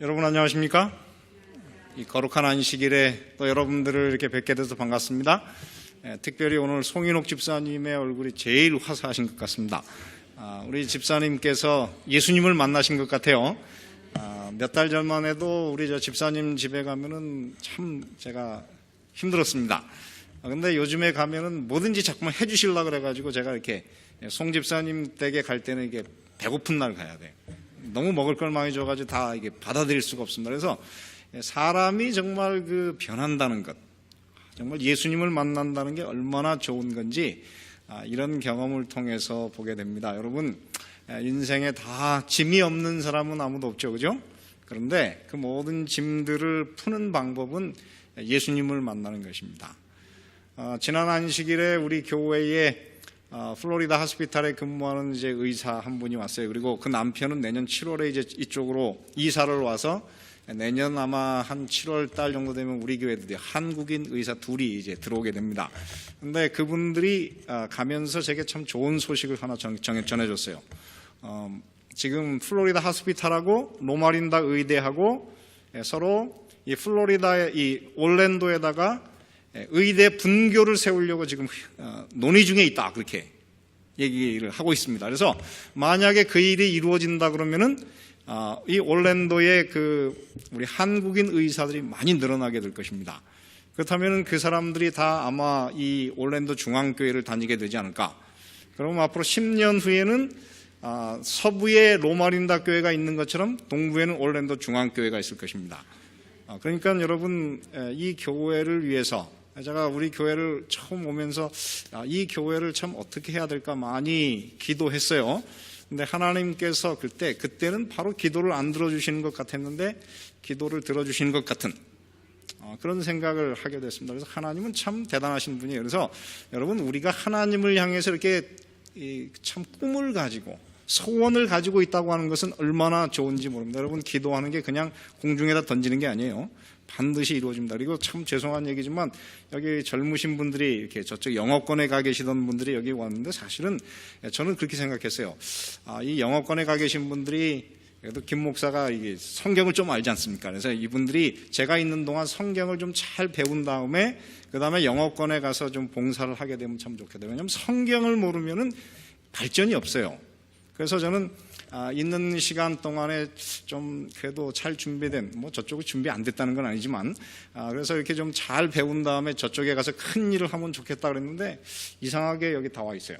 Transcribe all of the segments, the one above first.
여러분 안녕하십니까? 이 거룩한 안식일에 또 여러분들을 이렇게 뵙게 돼서 반갑습니다. 특별히 오늘 송인옥 집사님의 얼굴이 제일 화사하신 것 같습니다. 우리 집사님께서 예수님을 만나신 것 같아요. 몇 달 전만 해도 우리 저 집사님 집에 가면은 참 제가 힘들었습니다. 근데 요즘에 가면은 뭐든지 자꾸만 해주시려고 그래가지고 제가 이렇게 송 집사님 댁에 갈 때는 이게 배고픈 날 가야 돼. 너무 먹을 걸 많이 줘가지고 다 이게 받아들일 수가 없습니다. 그래서 사람이 정말 변한다는 것, 정말 예수님을 만난다는 게 얼마나 좋은 건지 이런 경험을 통해서 보게 됩니다. 여러분, 인생에 다 짐이 없는 사람은 아무도 없죠, 그죠? 그런데 그 모든 짐들을 푸는 방법은 예수님을 만나는 것입니다. 지난 안식일에 우리 교회에 플로리다 하스피탈에 근무하는 이제 의사 한 분이 왔어요. 그리고 그 남편은 내년 7월에 이제 이쪽으로 이사를 와서 내년 아마 한 7월 달 정도 되면 우리 교회에 한국인 의사 둘이 이제 들어오게 됩니다. 근데 그분들이 가면서 제게 참 좋은 소식을 하나 전해줬어요. 지금 플로리다 하스피탈하고 로마린다 의대하고 서로 이 플로리다의 이 올랜도에다가 의대 분교를 세우려고 지금 논의 중에 있다, 그렇게 얘기를 하고 있습니다. 그래서 만약에 그 일이 이루어진다 그러면은 이 올랜도에 우리 한국인 의사들이 많이 늘어나게 될 것입니다. 그렇다면 그 사람들이 다 아마 이 올랜도 중앙교회를 다니게 되지 않을까. 그럼 앞으로 10년 후에는 서부에 로마린다 교회가 있는 것처럼 동부에는 올랜도 중앙교회가 있을 것입니다. 그러니까 여러분, 이 교회를 위해서 제가 우리 교회를 처음 오면서 이 교회를 참 어떻게 해야 될까 많이 기도했어요. 근데 하나님께서 그때는 바로 기도를 안 들어주시는 것 같았는데 기도를 들어주시는 것 같은 그런 생각을 하게 됐습니다. 그래서 하나님은 참 대단하신 분이에요. 그래서 여러분, 우리가 하나님을 향해서 이렇게 참 꿈을 가지고 소원을 가지고 있다고 하는 것은 얼마나 좋은지 모릅니다. 여러분, 기도하는 게 그냥 공중에다 던지는 게 아니에요. 반드시 이루어집니다. 그리고 참 죄송한 얘기지만 여기 젊으신 분들이 이렇게 저쪽 영어권에 가 계시던 분들이 여기 왔는데 사실은 저는 그렇게 생각했어요. 이 영어권에 가 계신 분들이 그래도 김 목사가 이게 성경을 좀 알지 않습니까? 그래서 이분들이 제가 있는 동안 성경을 좀 잘 배운 다음에 그 다음에 영어권에 가서 좀 봉사를 하게 되면 참 좋겠다. 왜냐하면 성경을 모르면은 발전이 없어요. 그래서 저는 있는 시간 동안에 좀 그래도 잘 준비된, 저쪽이 준비 안 됐다는 건 아니지만, 그래서 이렇게 좀 잘 배운 다음에 저쪽에 가서 큰 일을 하면 좋겠다 그랬는데 이상하게 여기 다 와 있어요.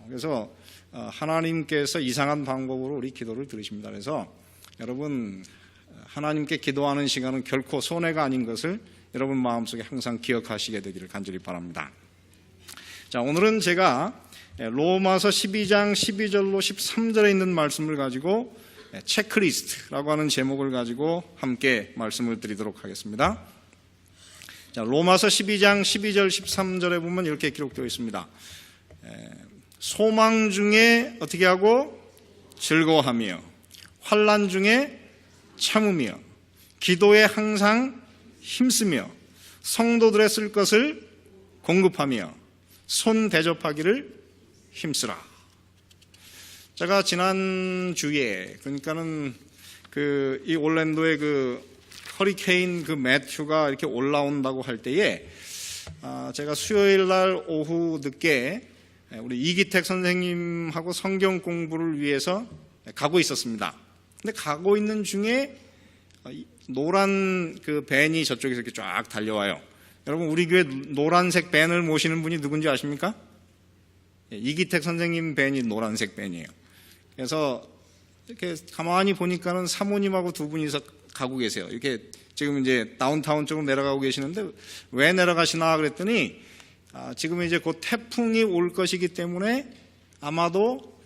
그래서 하나님께서 이상한 방법으로 우리 기도를 들으십니다. 그래서 여러분, 하나님께 기도하는 시간은 결코 손해가 아닌 것을 여러분 마음속에 항상 기억하시게 되기를 간절히 바랍니다. 자, 오늘은 제가 로마서 12장 12절로 13절에 있는 말씀을 가지고 체크리스트라고 하는 제목을 가지고 함께 말씀을 드리도록 하겠습니다. 자, 로마서 12장 12절 13절에 보면 이렇게 기록되어 있습니다. 소망 중에 어떻게 하고 즐거워하며 환난 중에 참으며 기도에 항상 힘쓰며 성도들의 쓸 것을 공급하며 손 대접하기를 힘쓰라. 제가 지난 주에, 그러니까는 이 올랜도의 허리케인 매튜가 이렇게 올라온다고 할 때에 제가 수요일 날 오후 늦게 우리 이기택 선생님하고 성경 공부를 위해서 가고 있었습니다. 근데 가고 있는 중에 노란 밴이 저쪽에서 이렇게 쫙 달려와요. 여러분, 우리 교회 노란색 밴을 모시는 분이 누군지 아십니까? 이기택 선생님 밴이 노란색 밴이에요. 그래서 이렇게 가만히 보니까는 사모님하고 두 분이서 가고 계세요. 이렇게 지금 이제 다운타운 쪽으로 내려가고 계시는데 왜 내려가시나 그랬더니 지금 이제 곧 태풍이 올 것이기 때문에 아마도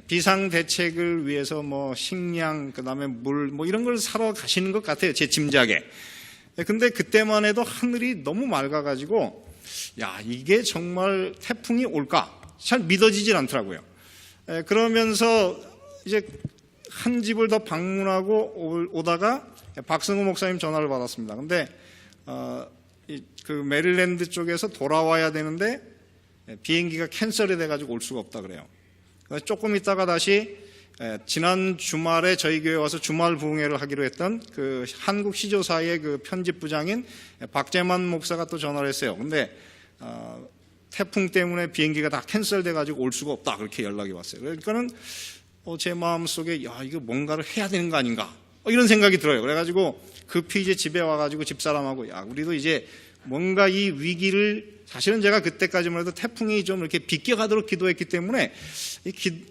비상 대책을 위해서 식량, 그 다음에 물, 이런 걸 사러 가시는 것 같아요. 제 짐작에. 근데 그때만 해도 하늘이 너무 맑아가지고, 이게 정말 태풍이 올까? 잘 믿어지질 않더라고요. 그러면서 이제 한 집을 더 방문하고 오다가 박승호 목사님 전화를 받았습니다. 근데, 메릴랜드 쪽에서 돌아와야 되는데 비행기가 캔슬이 돼가지고 올 수가 없다 그래요. 조금 있다가 다시 지난 주말에 저희 교회 와서 주말 부흥회를 하기로 했던 그 한국 시조사의 그 편집부장인 박재만 목사가 또 전화를 했어요. 근데 태풍 때문에 비행기가 다 캔슬돼 가지고 올 수가 없다, 그렇게 연락이 왔어요. 그러니까는 제 마음속에 야, 이거 뭔가를 해야 되는 거 아닌가, 이런 생각이 들어요. 그래가지고 급히 이제 집에 와가지고 집사람하고 야, 우리도 이제 뭔가 이 위기를, 사실은 제가 그때까지만 해도 태풍이 좀 이렇게 비껴가도록 기도했기 때문에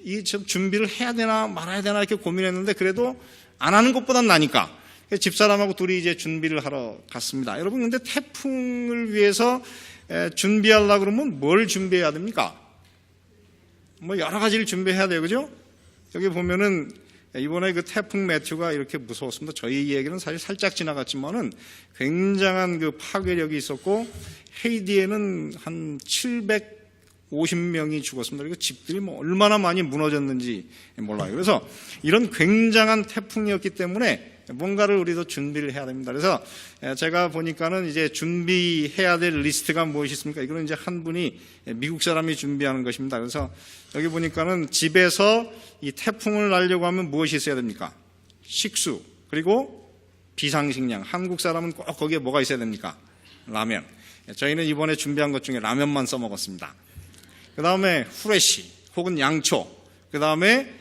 이 좀 준비를 해야 되나 말아야 되나 이렇게 고민했는데, 그래도 안 하는 것보단 나니까 집사람하고 둘이 이제 준비를 하러 갔습니다. 여러분, 근데 태풍을 위해서 준비하려고 그러면 뭘 준비해야 됩니까? 뭐 여러 가지를 준비해야 돼요, 그죠? 여기 보면은 이번에 그 태풍 매튜가 이렇게 무서웠습니다. 저희 얘기는 사실 살짝 지나갔지만은 굉장한 그 파괴력이 있었고, 헤이티에는 한 750명이 죽었습니다. 그리고 집들이 뭐 얼마나 많이 무너졌는지 몰라요. 그래서 이런 굉장한 태풍이었기 때문에 뭔가를 우리도 준비를 해야 됩니다. 그래서 제가 보니까는 이제 준비해야 될 리스트가 무엇이 있습니까? 이거는 이제 한 분이 미국 사람이 준비하는 것입니다. 그래서 여기 보니까는 집에서 이 태풍을 날려고 하면 무엇이 있어야 됩니까? 식수, 그리고 비상식량. 한국 사람은 꼭 거기에 뭐가 있어야 됩니까? 라면. 저희는 이번에 준비한 것 중에 라면만 써먹었습니다. 그 다음에 후레쉬 혹은 양초. 그 다음에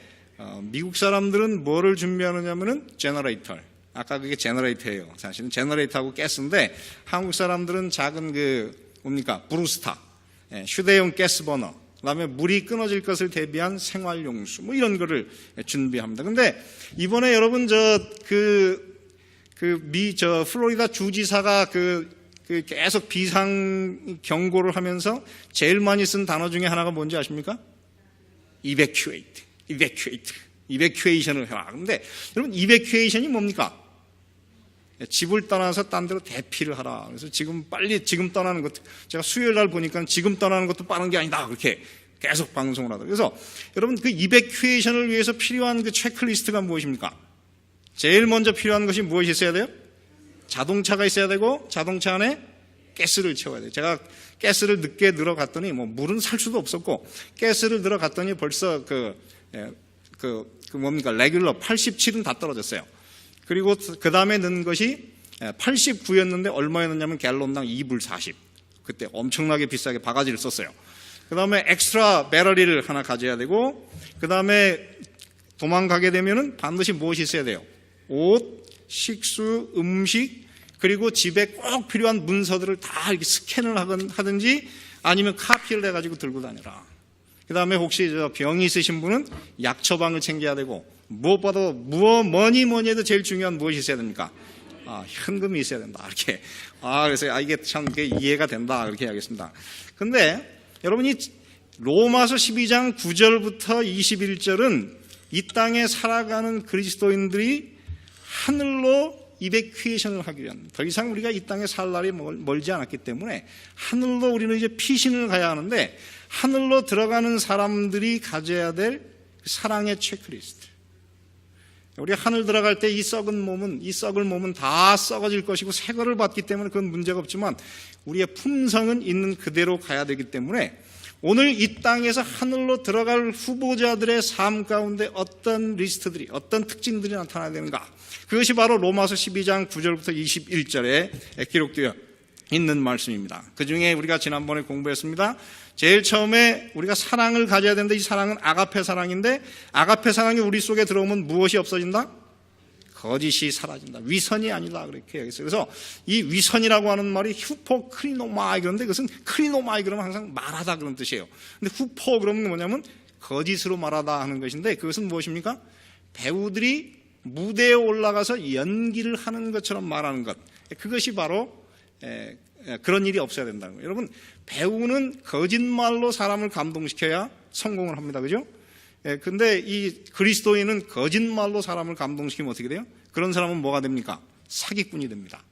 미국 사람들은 뭐를 준비하느냐면은 제너레이터. 아까 그게 제너레이터예요. 사실은 제너레이터하고 가스인데, 한국 사람들은 작은 그 뭡니까? 브루스타, 휴대용 가스버너, 그다음에 물이 끊어질 것을 대비한 생활용수, 뭐 이런 거를 준비합니다. 근데 이번에 여러분 플로리다 주지사가 계속 비상 경고를 하면서 제일 많이 쓴 단어 중에 하나가 뭔지 아십니까? 이베큐에이션을 해라. 그런데 여러분, 이베큐에이션이 뭡니까? 집을 떠나서 딴 데로 대피를 하라. 그래서 지금 떠나는 것, 제가 수요일 날 보니까 지금 떠나는 것도 빠른 게 아니다, 그렇게 계속 방송을 하더라고요. 그래서 여러분, 그 이베큐에이션을 위해서 필요한 그 체크리스트가 무엇입니까? 제일 먼저 필요한 것이 무엇이 있어야 돼요? 자동차가 있어야 되고, 자동차 안에 가스를 채워야 돼요. 제가 가스를 늦게 들어갔더니 뭐 물은 살 수도 없었고, 가스를 들어갔더니 벌써 레귤러 87은 다 떨어졌어요. 그리고 그 다음에 넣은 것이 89였는데 얼마였느냐면 갤론당 2불 40. 그때 엄청나게 비싸게 바가지를 썼어요. 그 다음에 엑스트라 배터리를 하나 가져야 되고, 그 다음에 도망가게 되면은 반드시 무엇이 있어야 돼요? 옷, 식수, 음식, 그리고 집에 꼭 필요한 문서들을 다 이렇게 스캔을 하든지 아니면 카피를 해가지고 들고 다녀라. 그 다음에 혹시 병이 있으신 분은 약 처방을 챙겨야 되고, 무엇보다도 뭐니 해도 제일 중요한 무엇이 있어야 됩니까? 현금이 있어야 된다. 이렇게. 그래서 이게 참 이해가 된다. 이렇게 하겠습니다. 근데 여러분이 로마서 12장 9절부터 21절은 이 땅에 살아가는 그리스도인들이 하늘로 이베큐에이션을 하기 위한, 더 이상 우리가 이 땅에 살 날이 멀지 않았기 때문에 하늘로 우리는 이제 피신을 가야 하는데, 하늘로 들어가는 사람들이 가져야 될 사랑의 체크리스트. 우리 하늘 들어갈 때 이 썩을 몸은 다 썩어질 것이고 새거를 받기 때문에 그건 문제가 없지만, 우리의 품성은 있는 그대로 가야 되기 때문에 오늘 이 땅에서 하늘로 들어갈 후보자들의 삶 가운데 어떤 리스트들이, 어떤 특징들이 나타나야 되는가, 그것이 바로 로마서 12장 9절부터 21절에 기록되어 있는 말씀입니다. 그 중에 우리가 지난번에 공부했습니다. 제일 처음에 우리가 사랑을 가져야 되는데, 이 사랑은 아가페 사랑인데, 아가페 사랑이 우리 속에 들어오면 무엇이 없어진다? 거짓이 사라진다. 위선이 아니다, 그렇게 얘기했어요. 그래서 이 위선이라고 하는 말이 후포크리노마이, 그런데 그것은 크리노마이 그러면 항상 말하다 그런 뜻이에요. 근데 후포 그러면 뭐냐면 거짓으로 말하다 하는 것인데, 그것은 무엇입니까? 배우들이 무대에 올라가서 연기를 하는 것처럼 말하는 것, 그것이 바로 그런 일이 없어야 된다는 거예요. 여러분, 배우는 거짓말로 사람을 감동시켜야 성공을 합니다. 그죠? 근데 이 그리스도인은 거짓말로 사람을 감동시키면 어떻게 돼요? 그런 사람은 뭐가 됩니까? 사기꾼이 됩니다.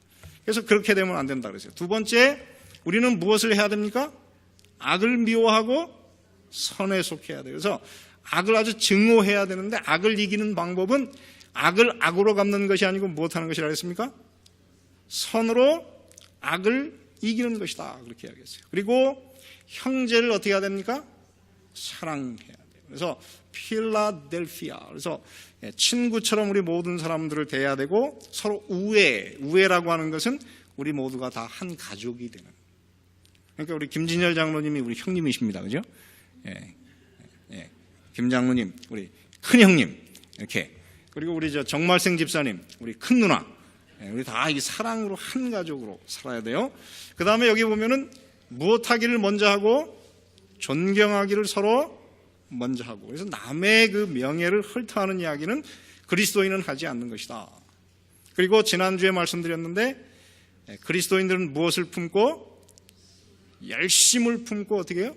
그래서 그렇게 되면 안 된다 그랬어요. 두 번째, 우리는 무엇을 해야 됩니까? 악을 미워하고 선에 속해야 돼요. 그래서 악을 아주 증오해야 되는데, 악을 이기는 방법은 악을 악으로 갚는 것이 아니고 무엇하는 것이라 했습니까? 선으로 악을 이기는 것이다, 그렇게 이야기했어요. 그리고 형제를 어떻게 해야 됩니까? 사랑해야 돼요. 그래서 필라델피아. 그래서 친구처럼 우리 모든 사람들을 대해야 되고 서로 우애라고 하는 것은 우리 모두가 다 한 가족이 되는. 그러니까 우리 김진열 장로님이 우리 형님이십니다. 그죠? 김 장로님, 우리 큰 형님, 이렇게. 그리고 우리 정말생 집사님, 우리 큰 누나. 우리 다 이 사랑으로 한 가족으로 살아야 돼요. 그 다음에 여기 보면은 무엇하기를 먼저 하고 존경하기를 서로 먼저 하고. 그래서 남의 그 명예를 헐터하는 이야기는 그리스도인은 하지 않는 것이다. 그리고 지난주에 말씀드렸는데 그리스도인들은 무엇을 품고? 열심을 품고 어떻게 해요?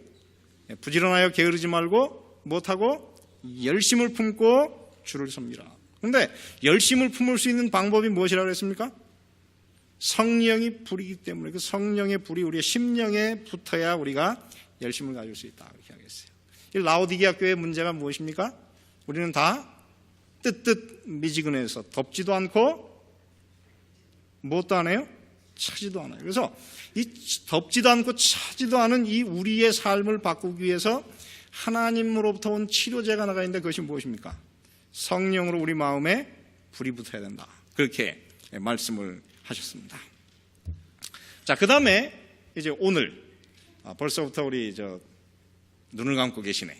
부지런하여 게으르지 말고 무엇하고? 열심을 품고 주를 섭니다. 그런데 열심을 품을 수 있는 방법이 무엇이라고 했습니까? 성령이 불이기 때문에 그 성령의 불이 우리의 심령에 붙어야 우리가 열심을 가질 수 있다. 그렇게 하겠어요. 이 라오디게아 교회의 문제가 무엇입니까? 우리는 다 미지근해서 덥지도 않고 무엇도 안 해요? 차지도 않아요. 그래서 이 덥지도 않고 차지도 않은 이 우리의 삶을 바꾸기 위해서 하나님으로부터 온 치료제가 나가 있는데 그것이 무엇입니까? 성령으로 우리 마음에 불이 붙어야 된다. 그렇게 말씀을 하셨습니다. 자, 그 다음에 이제 오늘 벌써부터 우리 눈을 감고 계시네.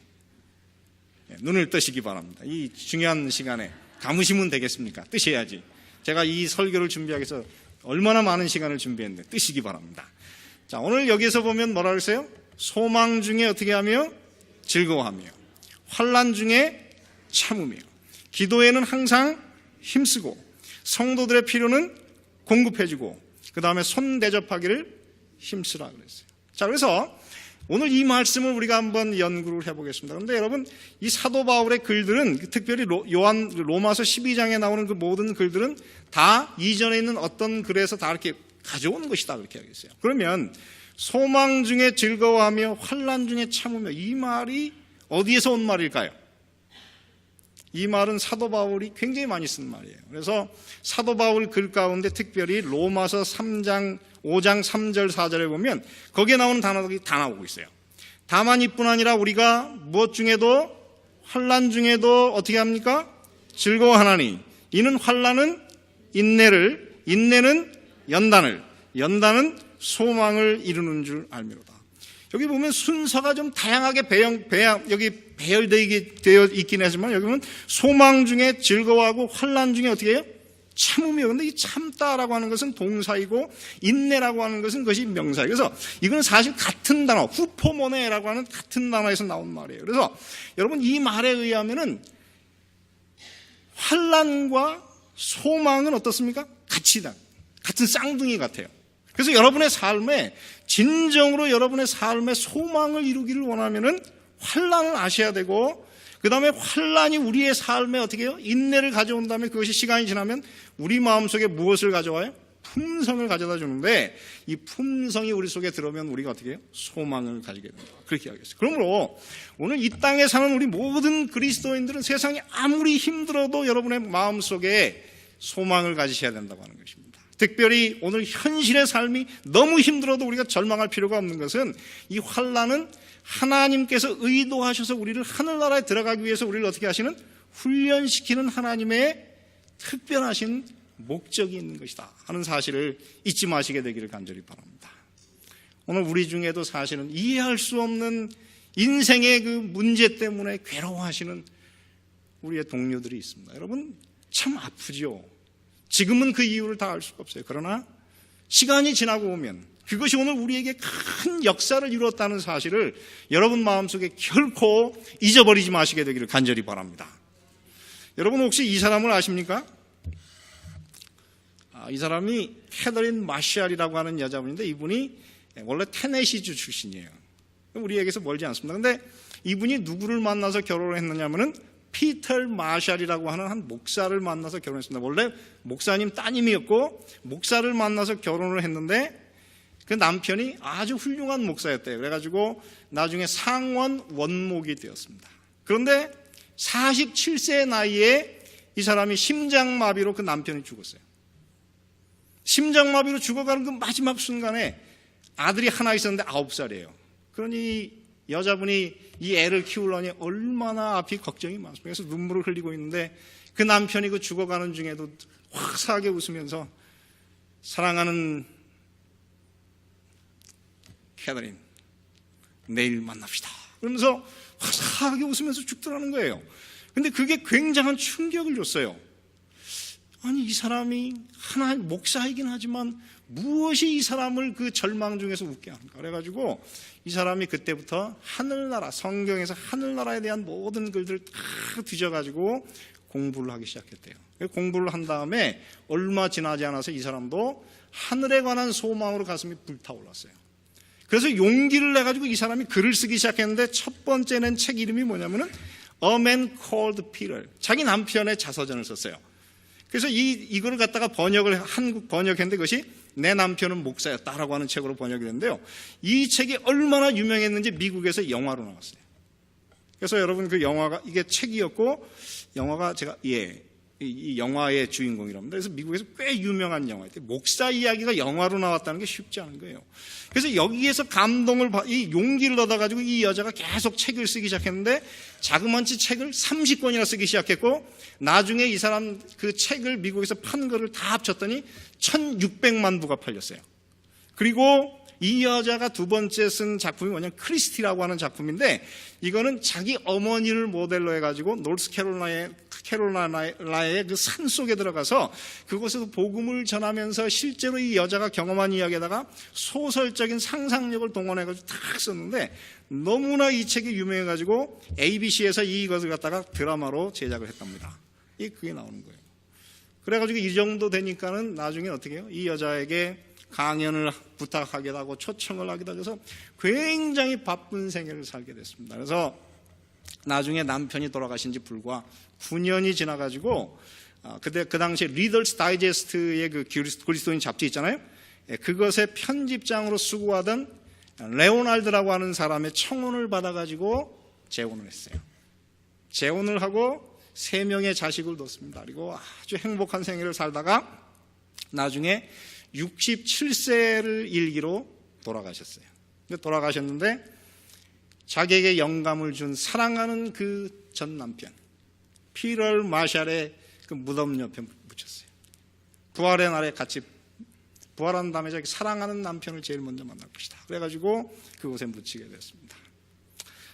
눈을 뜨시기 바랍니다. 이 중요한 시간에 감으시면 되겠습니까? 뜨셔야지. 제가 이 설교를 준비하기 위해서 얼마나 많은 시간을 준비했는데 뜨시기 바랍니다. 자, 오늘 여기에서 보면 뭐라 그랬어요? 소망 중에 어떻게 하며? 즐거워하며, 환난 중에 참으며, 기도에는 항상 힘쓰고, 성도들의 필요는 공급해주고, 그 다음에 손 대접하기를 힘쓰라 그랬어요. 자, 그래서 오늘 이 말씀을 우리가 한번 연구를 해보겠습니다. 그런데 여러분, 이 사도 바울의 글들은 특별히 로마서 12장에 나오는 그 모든 글들은 다 이전에 있는 어떤 글에서 다 이렇게 가져온 것이다 그렇게 하겠어요. 그러면 소망 중에 즐거워하며 환난 중에 참으며, 이 말이 어디에서 온 말일까요? 이 말은 사도 바울이 굉장히 많이 쓴 말이에요. 그래서 사도 바울 글 가운데 특별히 로마서 5장 3절 4절에 보면 거기에 나오는 단어들이 다 나오고 있어요. 다만 이뿐 아니라 우리가 무엇 중에도 환난 중에도 어떻게 합니까? 즐거워하나니 이는 환난은 인내를, 인내는 연단은 소망을 이루는 줄 알미로다. 여기 보면 순서가 좀 다양하게 여기 배열되어 있긴 하지만 여기 보면 소망 중에 즐거워하고 환난 중에 어떻게 해요? 참으며. 근데 이 참다라고 하는 것은 동사이고 인내라고 하는 것은 그것이 명사예요. 그래서 이거는 사실 같은 단어, 후포모네라고 하는 같은 단어에서 나온 말이에요. 그래서 여러분 이 말에 의하면은 환난과 소망은 어떻습니까? 같은 쌍둥이 같아요. 그래서 여러분의 삶에 진정으로 여러분의 삶에 소망을 이루기를 원하면은 환난을 아셔야 되고, 그 다음에 환난이 우리의 삶에 어떻게 해요? 인내를 가져온다면 그것이 시간이 지나면 우리 마음속에 무엇을 가져와요? 품성을 가져다 주는데, 이 품성이 우리 속에 들어오면 우리가 어떻게 해요? 소망을 가지게 됩니다. 그렇게 하겠어요. 그러므로 오늘 이 땅에 사는 우리 모든 그리스도인들은 세상이 아무리 힘들어도 여러분의 마음속에 소망을 가지셔야 된다고 하는 것입니다. 특별히 오늘 현실의 삶이 너무 힘들어도 우리가 절망할 필요가 없는 것은 이 환난은 하나님께서 의도하셔서 우리를 하늘나라에 들어가기 위해서 우리를 어떻게 하시는? 훈련시키는 하나님의 특별하신 목적이 있는 것이다 하는 사실을 잊지 마시게 되기를 간절히 바랍니다. 오늘 우리 중에도 사실은 이해할 수 없는 인생의 그 문제 때문에 괴로워하시는 우리의 동료들이 있습니다. 여러분 참 아프죠. 지금은 그 이유를 다 알 수가 없어요. 그러나 시간이 지나고 오면 그것이 오늘 우리에게 큰 역사를 이루었다는 사실을 여러분 마음속에 결코 잊어버리지 마시게 되기를 간절히 바랍니다. 여러분 혹시 이 사람을 아십니까? 이 사람이 캐더린 마샬이라고 하는 여자분인데 이분이 원래 테네시주 출신이에요. 우리에게서 멀지 않습니다. 그런데 이분이 누구를 만나서 결혼을 했느냐면은 피터 마샬이라고 하는 한 목사를 만나서 결혼했습니다. 원래 목사님 따님이었고 목사를 만나서 결혼을 했는데 그 남편이 아주 훌륭한 목사였대요. 그래가지고 나중에 상원 원목이 되었습니다. 그런데 47세의 나이에 이 사람이 심장마비로 그 남편이 죽었어요. 심장마비로 죽어가는 그 마지막 순간에 아들이 하나 있었는데 9살이에요. 그러니 여자분이 이 애를 키우려니 얼마나 앞이 걱정이 많습니다. 그래서 눈물을 흘리고 있는데 그 남편이 그 죽어가는 중에도 화사하게 웃으면서 사랑하는 캐더린, 내일 만납시다. 그러면서 화사하게 웃으면서 죽더라는 거예요. 근데 그게 굉장한 충격을 줬어요. 아니, 이 사람이 하나의 목사이긴 하지만 무엇이 이 사람을 그 절망 중에서 웃게 하는가. 그래가지고 이 사람이 그때부터 하늘나라, 성경에서 하늘나라에 대한 모든 글들을 다 뒤져가지고 공부를 하기 시작했대요. 공부를 한 다음에 얼마 지나지 않아서 이 사람도 하늘에 관한 소망으로 가슴이 불타올랐어요. 그래서 용기를 내가지고 이 사람이 글을 쓰기 시작했는데 첫 번째 낸 책 이름이 뭐냐면은 A Man Called Peter. 자기 남편의 자서전을 썼어요. 그래서 이거를 갖다가 한국 번역했는데 그것이 내 남편은 목사였다라고 하는 책으로 번역이 됐는데요. 이 책이 얼마나 유명했는지 미국에서 영화로 나왔어요. 그래서 여러분 그 영화가 이게 책이었고 영화가 이 영화의 주인공이랍니다. 그래서 미국에서 꽤 유명한 영화예요. 목사 이야기가 영화로 나왔다는 게 쉽지 않은 거예요. 그래서 여기에서 이 용기를 얻어가지고 이 여자가 계속 책을 쓰기 시작했는데 자그마치 책을 30권이나 쓰기 시작했고 나중에 이 사람 그 책을 미국에서 판 거를 다 합쳤더니 1600만 부가 팔렸어요. 그리고 이 여자가 두 번째 쓴 작품이 뭐냐면 크리스티라고 하는 작품인데 이거는 자기 어머니를 모델로 해가지고 노스캐롤라이나의 그 산 속에 들어가서 그곳에서 복음을 전하면서 실제로 이 여자가 경험한 이야기에다가 소설적인 상상력을 동원해가지고 딱 썼는데 너무나 이 책이 유명해가지고 ABC에서 이것을 갖다가 드라마로 제작을 했답니다. 그게 나오는 거예요. 그래가지고 이 정도 되니까는 나중에 어떻게 해요? 이 여자에게 강연을 부탁하기도 하고 초청을 하기도 해서 굉장히 바쁜 생애를 살게 됐습니다. 그래서 나중에 남편이 돌아가신 지 불과 9년이 지나가지고 그때 그 당시에 리더스 다이제스트의 그 그리스도인 잡지 있잖아요. 그것의 편집장으로 수고하던 레오날드라고 하는 사람의 청혼을 받아가지고 재혼을 했어요. 재혼을 하고 3명의 자식을 뒀습니다. 그리고 아주 행복한 생애를 살다가 나중에 67세를 일기로 돌아가셨어요. 돌아가셨는데 자기에게 영감을 준 사랑하는 그 전 남편 피럴 마샬의 그 무덤 옆에 묻혔어요. 부활의 날에 같이 부활한 다음에 자기 사랑하는 남편을 제일 먼저 만날 것이다. 그래가지고 그곳에 묻히게 됐습니다.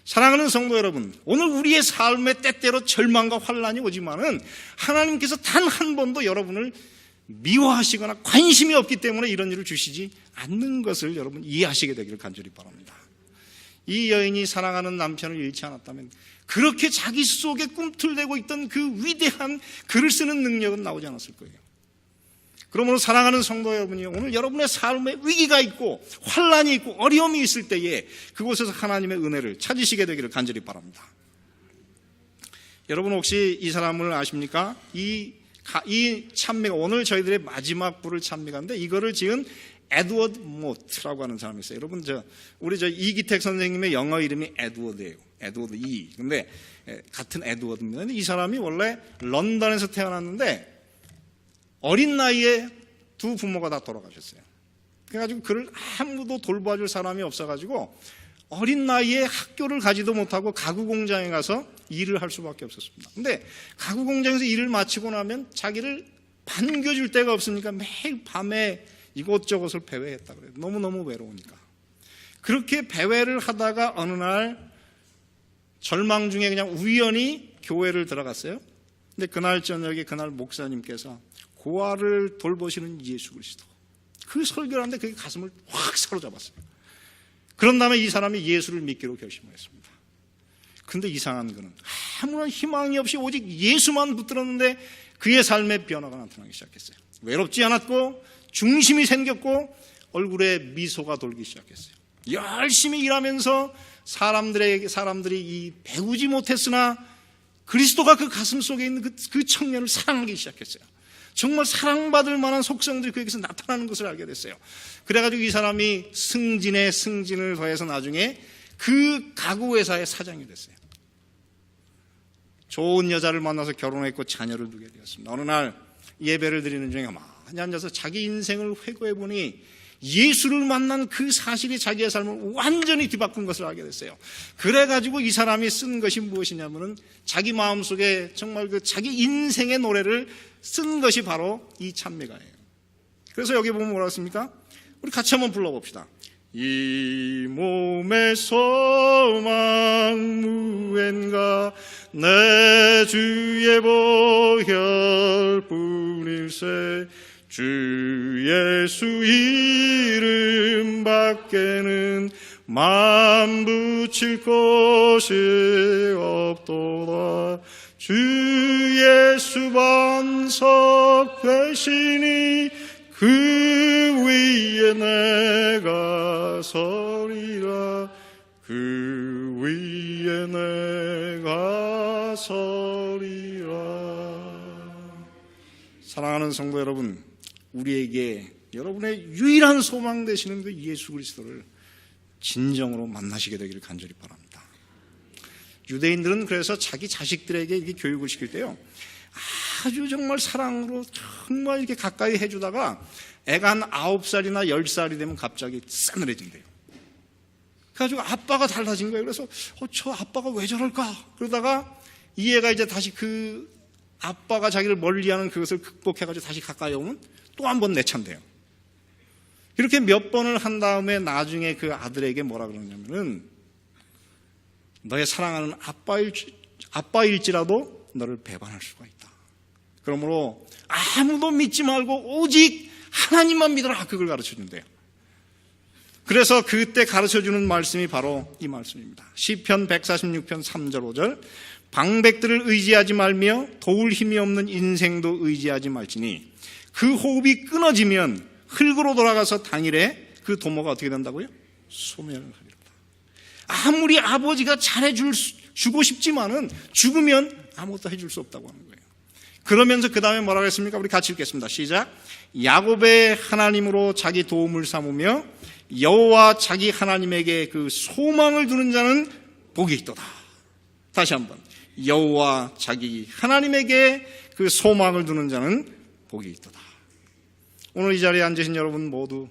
사랑하는 성도 여러분, 오늘 우리의 삶에 때때로 절망과 환란이 오지만은 하나님께서 단 한 번도 여러분을 미워하시거나 관심이 없기 때문에 이런 일을 주시지 않는 것을 여러분 이해하시게 되기를 간절히 바랍니다. 이 여인이 사랑하는 남편을 잃지 않았다면 그렇게 자기 속에 꿈틀대고 있던 그 위대한 글을 쓰는 능력은 나오지 않았을 거예요. 그러므로 사랑하는 성도 여러분이 오늘 여러분의 삶에 위기가 있고 환란이 있고 어려움이 있을 때에 그곳에서 하나님의 은혜를 찾으시게 되기를 간절히 바랍니다. 여러분 혹시 이 사람을 아십니까? 이 찬미가 오늘 저희들의 마지막 부를 찬미가인데 이거를 지은 에드워드 모트라고 하는 사람이 있어요. 여러분 우리 이기택 선생님의 영어 이름이 에드워드예요. 에드워드 이. 근데 같은 에드워드입니다. 근데 이 사람이 원래 런던에서 태어났는데 어린 나이에 두 부모가 다 돌아가셨어요. 그래가지고 그를 아무도 돌봐줄 사람이 없어가지고 어린 나이에 학교를 가지도 못하고 가구 공장에 가서 일을 할 수밖에 없었습니다. 근데 가구 공장에서 일을 마치고 나면 자기를 반겨줄 데가 없으니까 매일 밤에 이곳저곳을 배회했다 그래요. 너무너무 외로우니까. 그렇게 배회를 하다가 어느 날 절망 중에 그냥 우연히 교회를 들어갔어요. 근데 그날 저녁에 그날 목사님께서 고아를 돌보시는 예수 그리스도 그 설교를 하는데 그게 가슴을 확 사로잡았어요. 그런 다음에 이 사람이 예수를 믿기로 결심을 했습니다. 근데 이상한 거는 아무런 희망이 없이 오직 예수만 붙들었는데 그의 삶의 변화가 나타나기 시작했어요. 외롭지 않았고 중심이 생겼고 얼굴에 미소가 돌기 시작했어요. 열심히 일하면서 사람들이 배우지 못했으나 그리스도가 그 가슴 속에 있는 그 청년을 사랑하기 시작했어요. 정말 사랑받을 만한 속성들이 그에게서 나타나는 것을 알게 됐어요. 그래가지고 이 사람이 승진에 승진을 더해서 나중에 그 가구회사의 사장이 됐어요. 좋은 여자를 만나서 결혼했고 자녀를 두게 되었습니다. 어느 날 예배를 드리는 중에 가만히 앉아서 자기 인생을 회고해보니 예수를 만난 그 사실이 자기의 삶을 완전히 뒤바꾼 것을 알게 됐어요. 그래가지고 이 사람이 쓴 것이 무엇이냐면은 자기 마음속에 정말 그 자기 인생의 노래를 쓴 것이 바로 이 찬미가예요. 그래서 여기 보면 뭐라고 했습니까? 우리 같이 한번 불러봅시다. 이 몸의 소망 무엔가 내 주의 보혈뿐일세 주 예수 이름 밖에는 맘 붙일 곳이 없도다 주 예수 반석 되시니 그 위에 내가 서리라 그 위에 내가 서리라. 사랑하는 성도 여러분, 우리에게 여러분의 유일한 소망 되시는 그 예수 그리스도를 진정으로 만나시게 되기를 간절히 바랍니다. 유대인들은 그래서 자기 자식들에게 이렇게 교육을 시킬 때요, 아주 정말 사랑으로 정말 이렇게 가까이 해주다가 애가 한 9살이나 10살이 되면 갑자기 싸늘해진대요. 그래가지고 아빠가 달라진 거예요. 그래서 저 아빠가 왜 저럴까? 그러다가 이 애가 이제 다시 그 아빠가 자기를 멀리하는 그것을 극복해가지고 다시 가까이 오면 또 한 번 내찬대요. 이렇게 몇 번을 한 다음에 나중에 그 아들에게 뭐라 그러냐면은 너의 사랑하는 아빠일지라도 너를 배반할 수가 있다. 그러므로 아무도 믿지 말고 오직 하나님만 믿어라. 그걸 가르쳐준대요. 그래서 그때 가르쳐주는 말씀이 바로 이 말씀입니다. 시편 146편 3절 5절 방백들을 의지하지 말며 도울 힘이 없는 인생도 의지하지 말지니 그 호흡이 끊어지면 흙으로 돌아가서 당일에 그 도모가 어떻게 된다고요? 소멸하리로다. 아무리 아버지가 잘해주고 싶지만은 죽으면 아무것도 해줄 수 없다고 하는 거예요. 그러면서 그 다음에 뭐라고 했습니까? 우리 같이 읽겠습니다. 시작. 야곱의 하나님으로 자기 도움을 삼으며 여호와 자기 하나님에게 그 소망을 두는 자는 복이 있도다. 다시 한번. 여호와 자기 하나님에게 그 소망을 두는 자는 복이 있도다. 오늘 이 자리에 앉으신 여러분 모두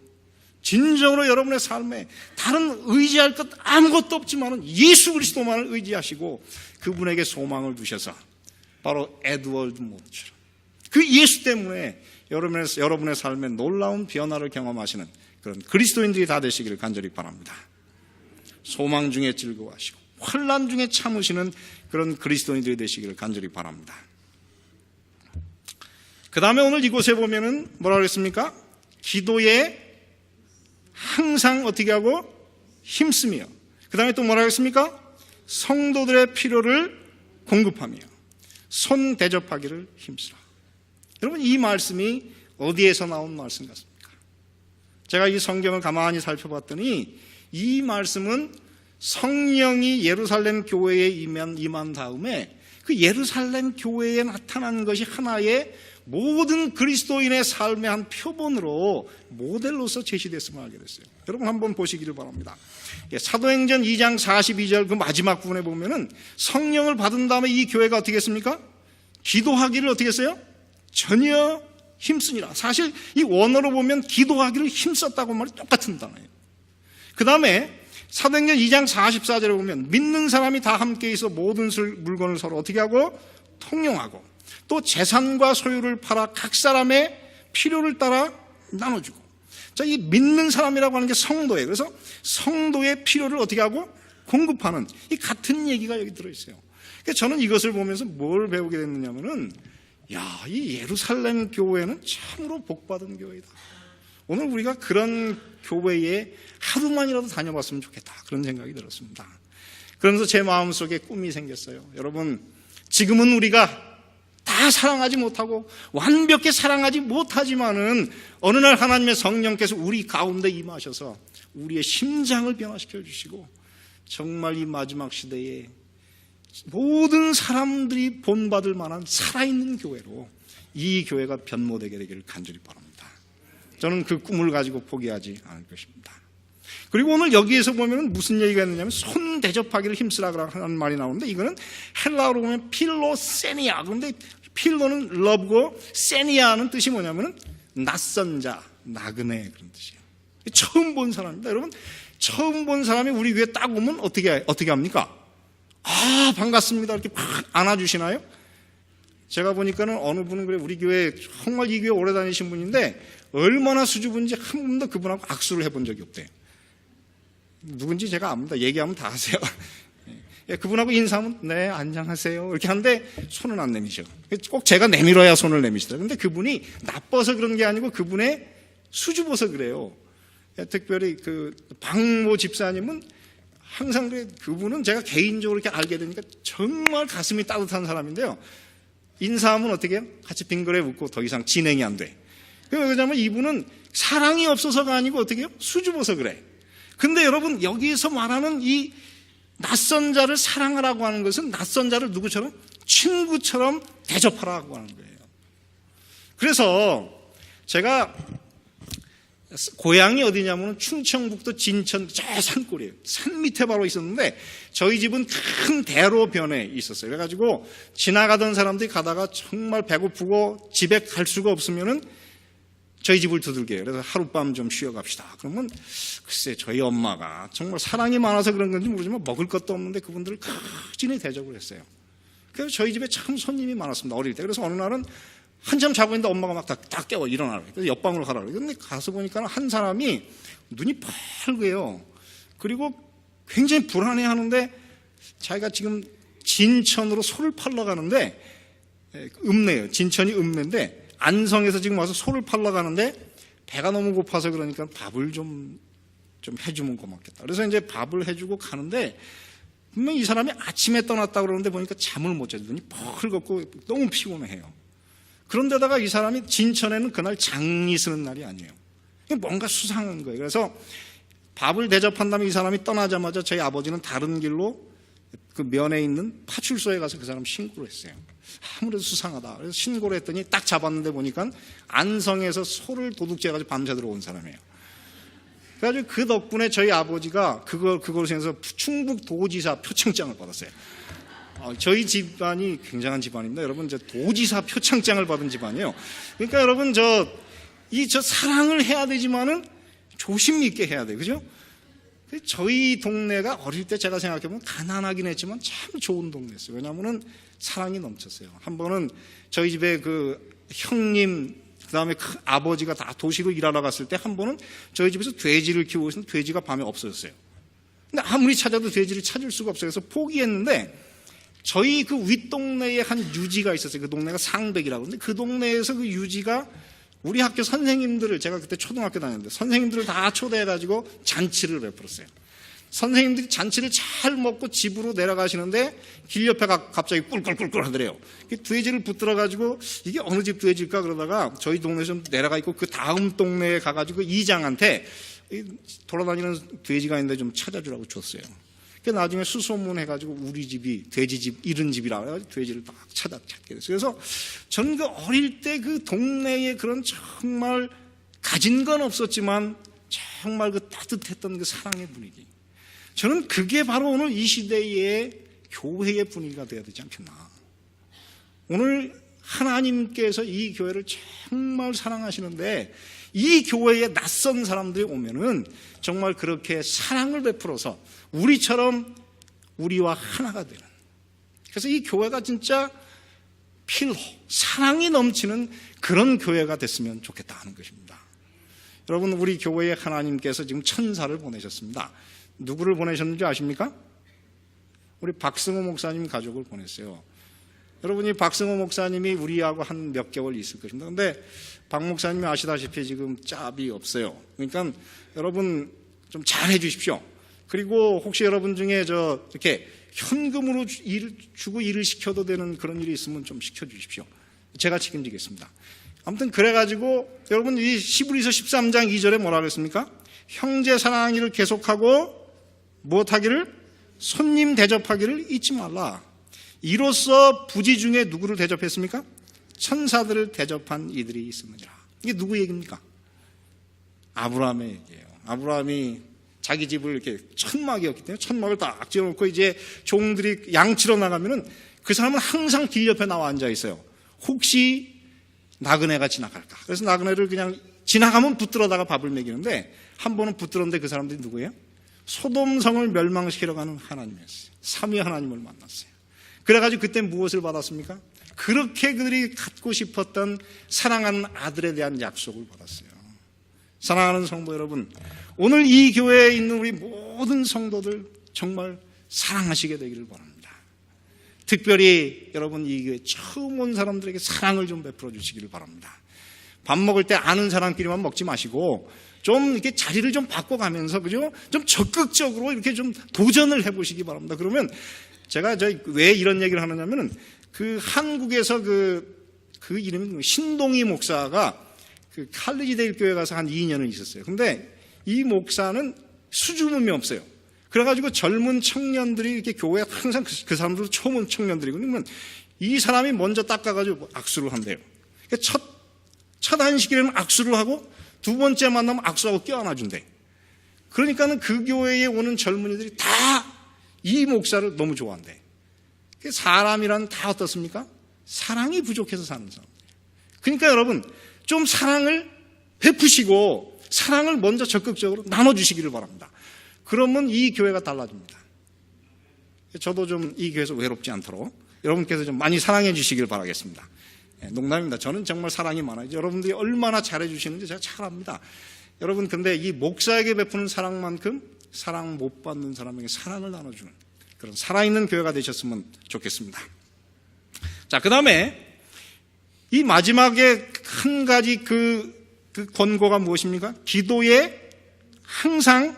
진정으로 여러분의 삶에 다른 의지할 것 아무것도 없지만 예수 그리스도만을 의지하시고 그분에게 소망을 두셔서 바로 에드워드 모드처럼 그 예수 때문에 여러분의 삶에 놀라운 변화를 경험하시는 그런 그리스도인들이 다 되시기를 간절히 바랍니다. 소망 중에 즐거워하시고 환난 중에 참으시는 그런 그리스도인들이 되시기를 간절히 바랍니다. 그 다음에 오늘 이곳에 보면은 뭐라고 그랬습니까? 기도에 항상 어떻게 하고 힘쓰며, 그 다음에 또 뭐라고 했습니까? 성도들의 필요를 공급하며 손 대접하기를 힘쓰라. 여러분, 이 말씀이 어디에서 나온 말씀 같습니까? 제가 이 성경을 가만히 살펴봤더니 이 말씀은 성령이 예루살렘 교회에 임한 다음에 그 예루살렘 교회에 나타난 것이 하나의 모든 그리스도인의 삶의 한 표본으로 모델로서 제시됐음을 알게 됐어요. 여러분 한번 보시기를 바랍니다. 사도행전 2장 42절 그 마지막 부분에 보면은 성령을 받은 다음에 이 교회가 어떻게 했습니까? 기도하기를 어떻게 했어요? 전혀 힘쓰니라. 사실 이 원어로 보면 기도하기를 힘썼다고 말이 똑같은 단어예요. 그 다음에 사도행전 2장 44절에 보면 믿는 사람이 다 함께 있어 모든 물건을 서로 어떻게 하고 통용하고 또 재산과 소유를 팔아 각 사람의 필요를 따라 나눠주고. 자, 이 믿는 사람이라고 하는 게 성도예요. 그래서 성도의 필요를 어떻게 하고 공급하는 이 같은 얘기가 여기 들어있어요. 그래서 저는 이것을 보면서 뭘 배우게 됐느냐면은 야, 이 예루살렘 교회는 참으로 복받은 교회다. 오늘 우리가 그런 교회에 하루만이라도 다녀봤으면 좋겠다. 그런 생각이 들었습니다. 그러면서 제 마음속에 꿈이 생겼어요. 여러분, 지금은 우리가 다 사랑하지 못하고 완벽히 사랑하지 못하지만은 어느 날 하나님의 성령께서 우리 가운데 임하셔서 우리의 심장을 변화시켜 주시고 정말 이 마지막 시대에 모든 사람들이 본받을 만한 살아있는 교회로 이 교회가 변모되게 되기를 간절히 바랍니다. 저는 그 꿈을 가지고 포기하지 않을 것입니다. 그리고 오늘 여기에서 보면 무슨 얘기가 있느냐면 손 대접하기를 힘쓰라 하는 말이 나오는데 이거는 헬라어로 보면 필로세니아. 그런데 필로는 러브고 세니아는 뜻이 뭐냐면 낯선 자, 나그네 그런 뜻이에요. 처음 본 사람입니다. 여러분, 처음 본 사람이 우리 교회 딱 오면 어떻게 합니까? 아, 반갑습니다. 이렇게 팍 안아주시나요? 제가 보니까는 어느 분은 그래, 우리 교회, 정말 이 교회 오래 다니신 분인데, 얼마나 수줍은지 한 번도 그분하고 악수를 해본 적이 없대요. 누군지 제가 압니다. 얘기하면 다 아세요. 예, 그분하고 인사하면, 네, 안녕하세요. 이렇게 하는데, 손은 안 내미셔. 꼭 제가 내밀어야 손을 내미시더라고요. 근데 그분이 나빠서 그런 게 아니고, 그분의 수줍어서 그래요. 예, 특별히 박모 집사님은 항상 그분은 제가 개인적으로 이렇게 알게 되니까 정말 가슴이 따뜻한 사람인데요. 인사하면 어떻게 해요? 같이 빙그레 웃고 더 이상 진행이 안 돼. 왜냐면 이분은 사랑이 없어서가 아니고 어떻게 해요? 수줍어서 그래. 근데 여러분, 여기서 말하는 이 낯선 자를 사랑하라고 하는 것은 낯선 자를 누구처럼? 친구처럼 대접하라고 하는 거예요. 그래서 제가 고향이 어디냐면 충청북도 진천 저 산골이에요. 산 밑에 바로 있었는데 저희 집은 큰 대로변에 있었어요. 그래가지고 지나가던 사람들이 가다가 정말 배고프고 집에 갈 수가 없으면은 저희 집을 두들겨요. 그래서 하룻밤 좀 쉬어 갑시다. 그러면 글쎄 저희 엄마가 정말 사랑이 많아서 그런 건지 모르지만 먹을 것도 없는데 그분들을 극진히 대접을 했어요. 그래서 저희 집에 참 손님이 많았습니다. 어릴 때. 그래서 어느 날은 한참 자고 있는데 엄마가 막 다 깨워 일어나라. 그래서 옆방으로 가라. 그런데 가서 보니까 한 사람이 눈이 빨개요. 그리고 굉장히 불안해 하는데 자기가 지금 진천으로 소를 팔러 가는데 읍내예요. 진천이 읍내인데 안성에서 지금 와서 소를 팔러 가는데 배가 너무 고파서 그러니까 밥을 좀 해주면 고맙겠다. 그래서 이제 밥을 해주고 가는데 분명히 이 사람이 아침에 떠났다 그러는데 보니까 잠을 못 자요. 눈이 펄겋고 너무 피곤해요. 그런데다가 이 사람이 진천에는 그날 장이 쓰는 날이 아니에요. 뭔가 수상한 거예요. 그래서 밥을 대접한 다음에 이 사람이 떠나자마자 저희 아버지는 다른 길로 그 면에 있는 파출소에 가서 그 사람 신고를 했어요. 아무래도 수상하다. 그래서 신고를 했더니 딱 잡았는데 보니까 안성에서 소를 도둑질해가지고 밤새도록 온 사람이에요. 그래가지고 그 덕분에 저희 아버지가 그걸 통해서 충북도지사 표창장을 받았어요. 저희 집안이 굉장한 집안입니다. 여러분, 도지사 표창장을 받은 집안이에요. 그러니까 여러분, 저 사랑을 해야 되지만은 조심 있게 해야 돼요. 그죠? 저희 동네가 어릴 때 제가 생각해보면 가난하긴 했지만 참 좋은 동네였어요. 왜냐하면은 사랑이 넘쳤어요. 한 번은 저희 집에 그 형님, 그 다음에 아버지가 다 도시로 일하러 갔을 때 한 번은 저희 집에서 돼지를 키우고 있었는데 돼지가 밤에 없어졌어요. 근데 아무리 찾아도 돼지를 찾을 수가 없어요. 그래서 포기했는데 저희 그 윗동네에 한 유지가 있었어요. 그 동네가 상백이라고. 근데 그 동네에서 그 유지가 우리 학교 선생님들을, 제가 그때 초등학교 다녔는데 선생님들을 다 초대해가지고 잔치를 베풀었어요. 선생님들이 잔치를 잘 먹고 집으로 내려가시는데 길 옆에 갑자기 꿀꿀꿀꿀 하더래요. 돼지를 붙들어가지고 이게 어느 집 돼지일까 그러다가 저희 동네에 좀 내려가 있고 그 다음 동네에 가가지고 이장한테 돌아다니는 돼지가 있는데 좀 찾아주라고 줬어요. 나중에 수소문해가지고 우리 집이 돼지집, 이른 집이라 해가지고 돼지를 딱 찾게 됐어요. 그래서 저는 그 어릴 때 그 동네에 그런 정말 가진 건 없었지만 정말 그 따뜻했던 그 사랑의 분위기. 저는 그게 바로 오늘 이 시대의 교회의 분위기가 되어야 되지 않겠나. 오늘 하나님께서 이 교회를 정말 사랑하시는데 이 교회에 낯선 사람들이 오면은 정말 그렇게 사랑을 베풀어서 우리처럼 우리와 하나가 되는. 그래서 이 교회가 진짜 필로, 사랑이 넘치는 그런 교회가 됐으면 좋겠다 하는 것입니다. 여러분, 우리 교회에 하나님께서 지금 천사를 보내셨습니다. 누구를 보내셨는지 아십니까? 우리 박승호 목사님 가족을 보냈어요. 여러분이 박승호 목사님이 우리하고 한 몇 개월 있을 것입니다. 그런데 박 목사님이 아시다시피 지금 짭이 없어요. 그러니까 여러분 좀 잘해 주십시오. 그리고 혹시 여러분 중에 이렇게 현금으로 일을 주고 일을 시켜도 되는 그런 일이 있으면 좀 시켜주십시오. 제가 책임지겠습니다. 아무튼 그래가지고 여러분 이 히브리서 13장 2절에 뭐라 그랬습니까? 형제 사랑하기를 계속하고 무엇하기를? 손님 대접하기를 잊지 말라. 이로써 부지 중에 누구를 대접했습니까? 천사들을 대접한 이들이 있었느니라. 이게 누구 얘기입니까? 아브라함의 얘기예요. 아브라함이 자기 집을 이렇게 천막이었기 때문에 천막을 딱 지어놓고 이제 종들이 양치러 나가면은 그 사람은 항상 길 옆에 나와 앉아 있어요. 혹시 나그네가 지나갈까. 그래서 나그네를 그냥 지나가면 붙들어다가 밥을 먹이는데 한 번은 붙들었는데 그 사람들이 누구예요? 소돔성을 멸망시키러 가는 하나님이었어요. 삼위 하나님을 만났어요. 그래가지고 그때 무엇을 받았습니까? 그렇게 그들이 갖고 싶었던 사랑하는 아들에 대한 약속을 받았어요. 사랑하는 성도 여러분, 오늘 이 교회에 있는 우리 모든 성도들 정말 사랑하시게 되기를 바랍니다. 특별히 여러분 이 교회 처음 온 사람들에게 사랑을 좀 베풀어 주시기를 바랍니다. 밥 먹을 때 아는 사람끼리만 먹지 마시고 좀 이렇게 자리를 좀 바꿔가면서 그죠? 좀 적극적으로 이렇게 좀 도전을 해보시기 바랍니다. 그러면 제가 왜 이런 얘기를 하느냐면은 그 한국에서 그 이름이 신동희 목사가 그 칼리지데일 교회 가서 한 2년을 있었어요. 근데 이 목사는 수줍음이 없어요. 그래가지고 젊은 청년들이 이렇게 교회에 항상 그 사람들도 처음 온 청년들이거든요. 그러면 이 사람이 먼저 닦아가지고 악수를 한대요. 그러니까 첫 안식일에는 악수를 하고 두 번째 만나면 악수하고 껴안아준대. 그러니까는 그 교회에 오는 젊은이들이 다 이 목사를 너무 좋아한대. 사람이란 다 어떻습니까? 사랑이 부족해서 사는 사람. 그러니까 여러분 좀 사랑을 베푸시고 사랑을 먼저 적극적으로 나눠주시기를 바랍니다. 그러면 이 교회가 달라집니다. 저도 좀 이 교회에서 외롭지 않도록 여러분께서 좀 많이 사랑해 주시길 바라겠습니다. 농담입니다. 저는 정말 사랑이 많아요. 여러분들이 얼마나 잘해 주시는지 제가 잘 압니다. 여러분 근데 이 목사에게 베푸는 사랑만큼 사랑 못 받는 사람에게 사랑을 나눠주는 그런 살아있는 교회가 되셨으면 좋겠습니다. 자, 그 다음에 이 마지막에 한 가지 그 권고가 무엇입니까? 기도에 항상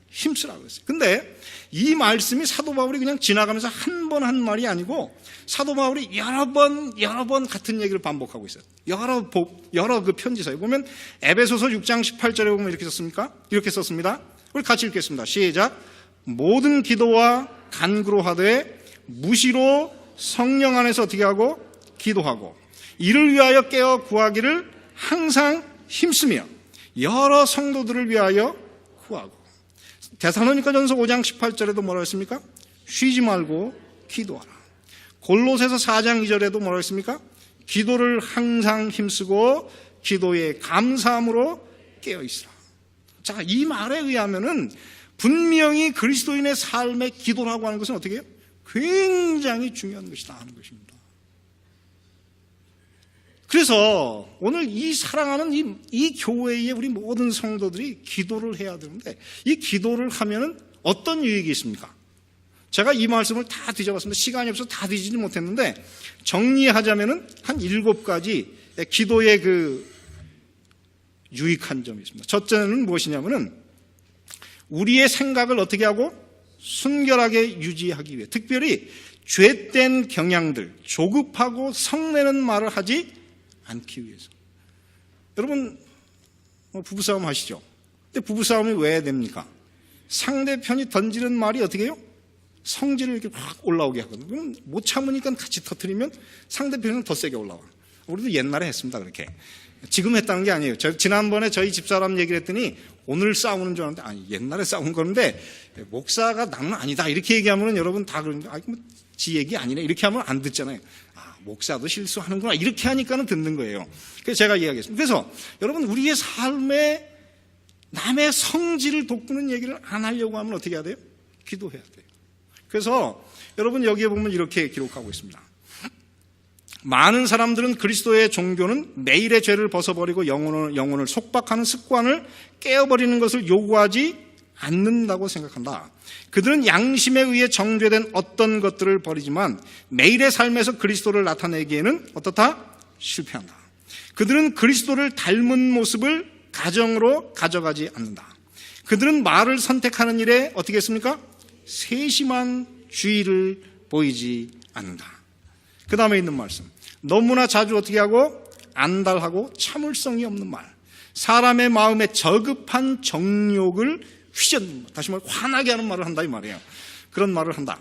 힘쓰라고 했어요. 근데 이 말씀이 사도 바울이 그냥 지나가면서 한 번 한 말이 아니고 사도 바울이 여러 번 같은 얘기를 반복하고 있어요. 여러 그 편지서에 보면 에베소서 6장 18절에 보면 이렇게 썼습니까? 이렇게 썼습니다. 우리 같이 읽겠습니다. 시작. 모든 기도와 간구로 하되 무시로 성령 안에서 어떻게 하고? 기도하고 이를 위하여 깨어 구하기를 항상 힘쓰며 여러 성도들을 위하여 구하고. 데살로니가전서 5장 18절에도 뭐라고 했습니까? 쉬지 말고 기도하라. 골로새서 4장 2절에도 뭐라고 했습니까? 기도를 항상 힘쓰고 기도에 감사함으로 깨어 있으라. 자, 이 말에 의하면은 분명히 그리스도인의 삶의 기도라고 하는 것은 어떻게 해요? 굉장히 중요한 것이다 하는 것입니다. 그래서 오늘 이 사랑하는 이 교회의 우리 모든 성도들이 기도를 해야 되는데 이 기도를 하면은 어떤 유익이 있습니까? 제가 이 말씀을 다 뒤져봤습니다. 시간이 없어서 다 뒤지지 못했는데 정리하자면은 한 7가지 기도의 그 유익한 점이 있습니다. 첫째는 무엇이냐면은 우리의 생각을 어떻게 하고 순결하게 유지하기 위해 특별히 죄된 경향들, 조급하고 성내는 말을 하지 않기 위해서. 여러분 부부싸움 하시죠? 근데 부부싸움이 왜 됩니까? 상대편이 던지는 말이 어떻게 해요? 성질을 이렇게 확 올라오게 하거든요. 그럼 못 참으니까 같이 터뜨리면 상대편은 더 세게 올라와. 우리도 옛날에 했습니다. 그렇게. 지금 했다는 게 아니에요. 지난번에 저희 집사람 얘기를 했더니 오늘 싸우는 줄 알았는데 아니 옛날에 싸운 건데 목사가 나는 아니다 이렇게 얘기하면 여러분 다 그러는데 아, 지 얘기 아니네 이렇게 하면 안 듣잖아요. 아, 목사도 실수하는구나 이렇게 하니까는 듣는 거예요. 그래서 제가 이야기했습니다. 그래서 여러분 우리의 삶에 남의 성질을 돋구는 얘기를 안 하려고 하면 어떻게 해야 돼요? 기도해야 돼요. 그래서 여러분 여기에 보면 이렇게 기록하고 있습니다. 많은 사람들은 그리스도의 종교는 매일의 죄를 벗어버리고 영혼을 속박하는 습관을 깨어버리는 것을 요구하지 않는다고 생각한다. 그들은 양심에 의해 정죄된 어떤 것들을 버리지만 매일의 삶에서 그리스도를 나타내기에는 어떻다? 실패한다. 그들은 그리스도를 닮은 모습을 가정으로 가져가지 않는다. 그들은 말을 선택하는 일에 어떻게 했습니까? 세심한 주의를 보이지 않는다. 그 다음에 있는 말씀. 너무나 자주 어떻게 하고 안달하고 참을성이 없는 말. 사람의 마음에 저급한 정욕을 휘젓는 말. 다시 말해 화나게 하는 말을 한다 이 말이에요. 그런 말을 한다.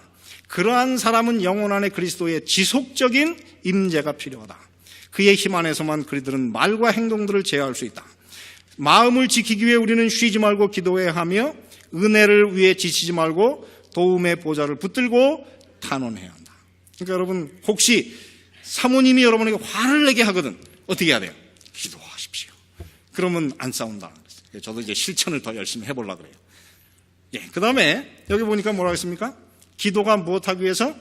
그러한 사람은 영혼 안에 그리스도의 지속적인 임재가 필요하다. 그의 힘 안에서만 그들은 말과 행동들을 제어할 수 있다. 마음을 지키기 위해 우리는 쉬지 말고 기도해야 하며 은혜를 위해 지치지 말고 도움의 보좌를 붙들고 탄원해야 한다. 그러니까 여러분 혹시 사모님이 여러분에게 화를 내게 하거든 어떻게 해야 돼요? 기도하십시오. 그러면 안 싸운다. 저도 이제 실천을 더 열심히 해보려고 그래요. 예, 그 다음에 여기 보니까 뭐라고 했습니까? 기도가 무엇하기 위해서?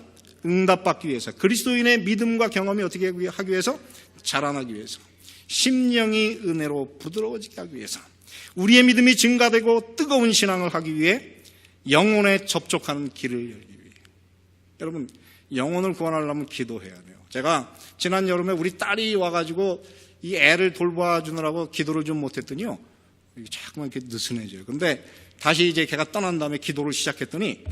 응답받기 위해서. 그리스도인의 믿음과 경험이 어떻게 하기 위해서? 자라나기 위해서. 심령이 은혜로 부드러워지게 하기 위해서. 우리의 믿음이 증가되고 뜨거운 신앙을 하기 위해 영혼에 접촉하는 길을 열기 위해. 여러분, 영혼을 구원하려면 기도해야 돼요. 제가 지난 여름에 우리 딸이 와가지고 이 애를 돌봐주느라고 기도를 좀 못했더니요, 자꾸만 이렇게 느슨해져요. 근데 다시 이제 걔가 떠난 다음에 기도를 시작했더니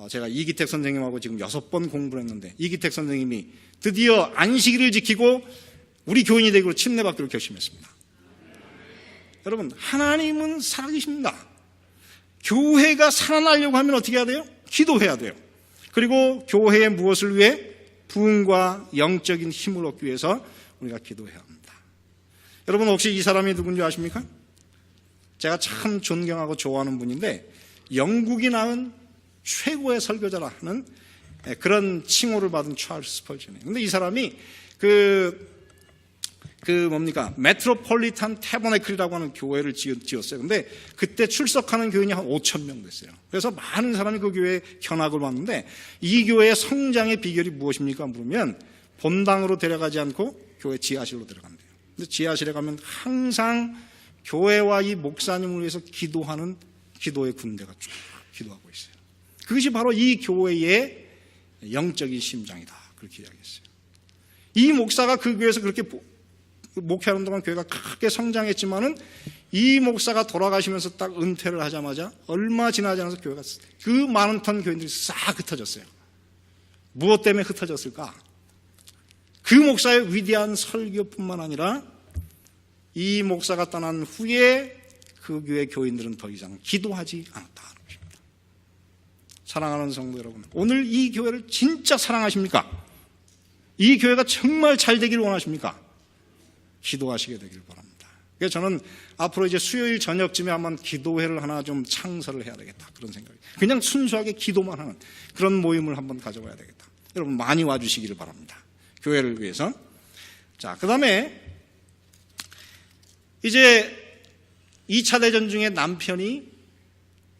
제가 이기택 선생님하고 지금 6번 공부를 했는데 이기택 선생님이 드디어 안식일을 지키고 우리 교인이 되기로 침례받기로 결심했습니다. 여러분, 하나님은 살아계십니다. 교회가 살아나려고 하면 어떻게 해야 돼요? 기도해야 돼요. 그리고 교회의 무엇을 위해? 부흥과 영적인 힘을 얻기 위해서 우리가 기도해야 합니다. 여러분, 혹시 이 사람이 누군지 아십니까? 제가 참 존경하고 좋아하는 분인데 영국이 낳은 최고의 설교자라 하는 그런 칭호를 받은 찰스 스펄전이에요. 근데 이 사람이 메트로폴리탄 태버네클이라고 하는 교회를 지었어요. 근데 그때 출석하는 교인이 한 5,000명 됐어요. 그래서 많은 사람이 그 교회에 견학을 왔는데 이 교회의 성장의 비결이 무엇입니까? 물으면 본당으로 데려가지 않고 교회 지하실로 데려간대요. 근데 지하실에 가면 항상 교회와 이 목사님을 위해서 기도하는 기도의 군대가 쭉 기도하고 있어요. 그것이 바로 이 교회의 영적인 심장이다. 그렇게 이야기했어요. 이 목사가 그 교회에서 그렇게 목회하는 동안 교회가 크게 성장했지만은 이 목사가 돌아가시면서 딱 은퇴를 하자마자 얼마 지나지 않아서 교회가 그 많은 턴 교인들이 싹 흩어졌어요. 무엇 때문에 흩어졌을까? 그 목사의 위대한 설교뿐만 아니라 이 목사가 떠난 후에 그 교회 교인들은 더 이상 기도하지 않았다는 것입니다. 사랑하는 성도 여러분, 오늘 이 교회를 진짜 사랑하십니까? 이 교회가 정말 잘 되기를 원하십니까? 기도하시게 되기를 바랍니다. 그래서 저는 앞으로 이제 수요일 저녁쯤에 한번 기도회를 하나 좀 창설을 해야 되겠다, 그런 생각이. 그냥 순수하게 기도만 하는 그런 모임을 한번 가져봐야 되겠다. 여러분 많이 와주시기를 바랍니다. 교회를 위해서. 자, 그 다음에 이제 2차 대전 중에 남편이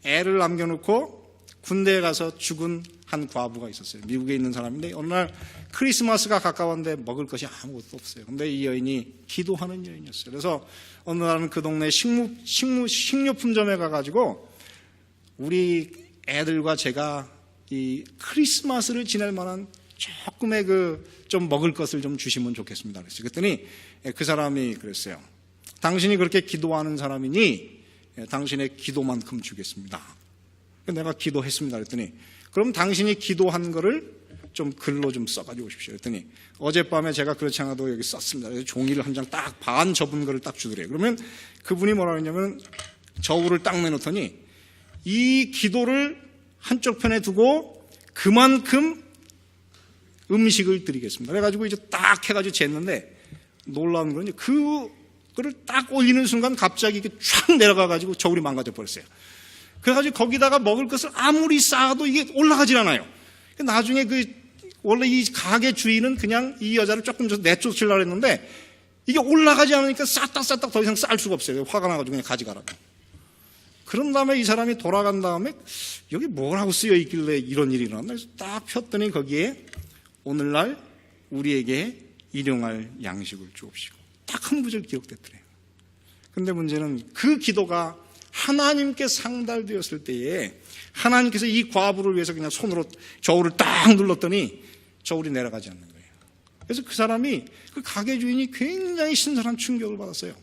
애를 남겨놓고 군대에 가서 죽은 한 과부가 있었어요. 미국에 있는 사람인데 어느 날 크리스마스가 가까웠는데 먹을 것이 아무것도 없어요. 근데 이 여인이 기도하는 여인이었어요. 그래서 어느 날은 그 동네 식료품점에 가가지고 우리 애들과 제가 이 크리스마스를 지낼 만한 조금의 좀 먹을 것을 좀 주시면 좋겠습니다. 그랬어요. 그랬더니 그 사람이 그랬어요. 당신이 그렇게 기도하는 사람이니 당신의 기도만큼 주겠습니다. 내가 기도했습니다. 그랬더니 그럼 당신이 기도한 거를 좀 글로 좀 써가지고 오십시오. 그랬더니 어젯밤에 제가 그렇지 않아도 여기 썼습니다. 그래서 종이를 한 장 딱 반 접은 거를 딱 주더래요. 그러면 그분이 뭐라고 했냐면 저울을 딱 내놓더니 이 기도를 한쪽 편에 두고 그만큼 음식을 드리겠습니다. 그래가지고 이제 딱 해가지고 쟀는데 놀라운 건 그거를 딱 올리는 순간 갑자기 이게 쫙 내려가가지고 저울이 망가져 버렸어요. 그래가지고 거기다가 먹을 것을 아무리 쌓아도 이게 올라가질 않아요. 나중에 원래 이 가게 주인은 그냥 이 여자를 조금 내쫓으려고 했는데 이게 올라가지 않으니까 싹딱 더 이상 쌓을 수가 없어요. 화가 나가지고 그냥 가져가라고. 그런 다음에 이 사람이 돌아간 다음에 여기 뭐라고 쓰여 있길래 이런 일이 일어났나? 그래서 딱 폈더니 거기에 오늘날 우리에게 일용할 양식을 주옵시고 딱 한 구절 기록됐더래요. 근데 문제는 그 기도가 하나님께 상달되었을 때에 하나님께서 이 과부를 위해서 그냥 손으로 저울을 딱 눌렀더니 저울이 내려가지 않는 거예요. 그래서 그 사람이 그 가게 주인이 굉장히 신선한 충격을 받았어요.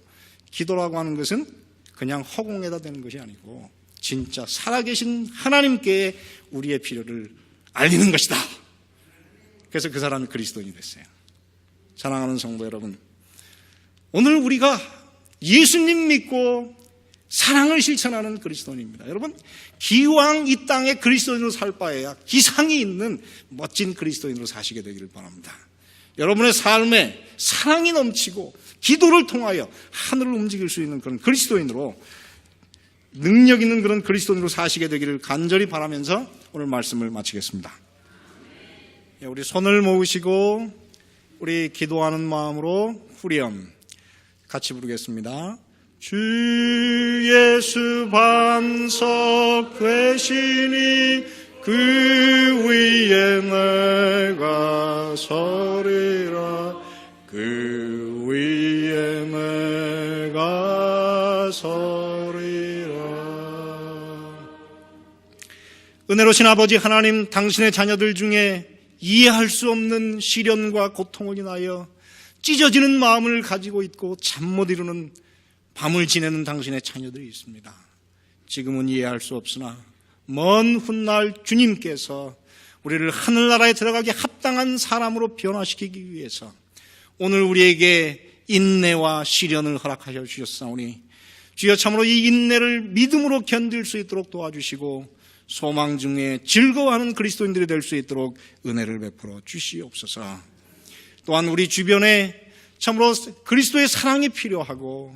기도라고 하는 것은 그냥 허공에다 대는 것이 아니고 진짜 살아계신 하나님께 우리의 필요를 알리는 것이다. 그래서 그 사람이 그리스도인이 됐어요. 사랑하는 성도 여러분, 오늘 우리가 예수님 믿고 사랑을 실천하는 그리스도인입니다. 여러분, 기왕 이 땅에 그리스도인으로 살 바에야 기상이 있는 멋진 그리스도인으로 사시게 되기를 바랍니다. 여러분의 삶에 사랑이 넘치고 기도를 통하여 하늘을 움직일 수 있는 그런 그리스도인으로, 능력 있는 그런 그리스도인으로 사시게 되기를 간절히 바라면서 오늘 말씀을 마치겠습니다. 우리 손을 모으시고 우리 기도하는 마음으로 후렴 같이 부르겠습니다. 주 예수 반석 되시니 그 위에 내가 서리라. 그 위에 내가 서리라. 은혜로신 아버지 하나님, 당신의 자녀들 중에 이해할 수 없는 시련과 고통을 인하여 찢어지는 마음을 가지고 있고 잠 못 이루는 밤을 지내는 당신의 자녀들이 있습니다. 지금은 이해할 수 없으나 먼 훗날 주님께서 우리를 하늘나라에 들어가기 합당한 사람으로 변화시키기 위해서 오늘 우리에게 인내와 시련을 허락하여 주셨사오니 주여 참으로 이 인내를 믿음으로 견딜 수 있도록 도와주시고 소망 중에 즐거워하는 그리스도인들이 될 수 있도록 은혜를 베풀어 주시옵소서. 또한 우리 주변에 참으로 그리스도의 사랑이 필요하고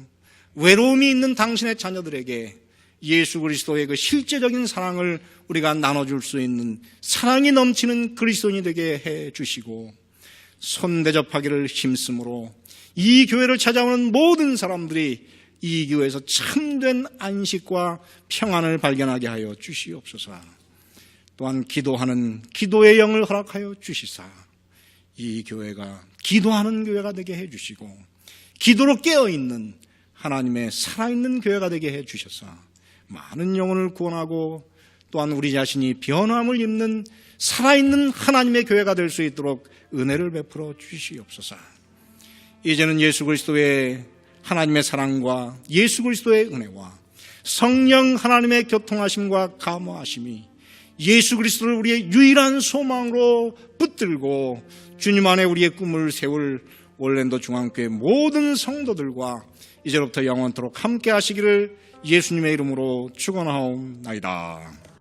외로움이 있는 당신의 자녀들에게 예수 그리스도의 그 실제적인 사랑을 우리가 나눠줄 수 있는 사랑이 넘치는 그리스도인이 되게 해주시고 손대접하기를 힘쓰므로 이 교회를 찾아오는 모든 사람들이 이 교회에서 참된 안식과 평안을 발견하게 하여 주시옵소서. 또한 기도하는 기도의 영을 허락하여 주시사 이 교회가 기도하는 교회가 되게 해주시고 기도로 깨어있는 하나님의 살아있는 교회가 되게 해주셔서 많은 영혼을 구원하고 또한 우리 자신이 변함을 입는 살아있는 하나님의 교회가 될 수 있도록 은혜를 베풀어 주시옵소서. 이제는 예수 그리스도의 하나님의 사랑과 예수 그리스도의 은혜와 성령 하나님의 교통하심과 감화하심이 예수 그리스도를 우리의 유일한 소망으로 붙들고 주님 안에 우리의 꿈을 세울 올랜도 중앙교회 모든 성도들과 이제부터 영원토록 함께 하시기를 예수님의 이름으로 축원하옵나이다.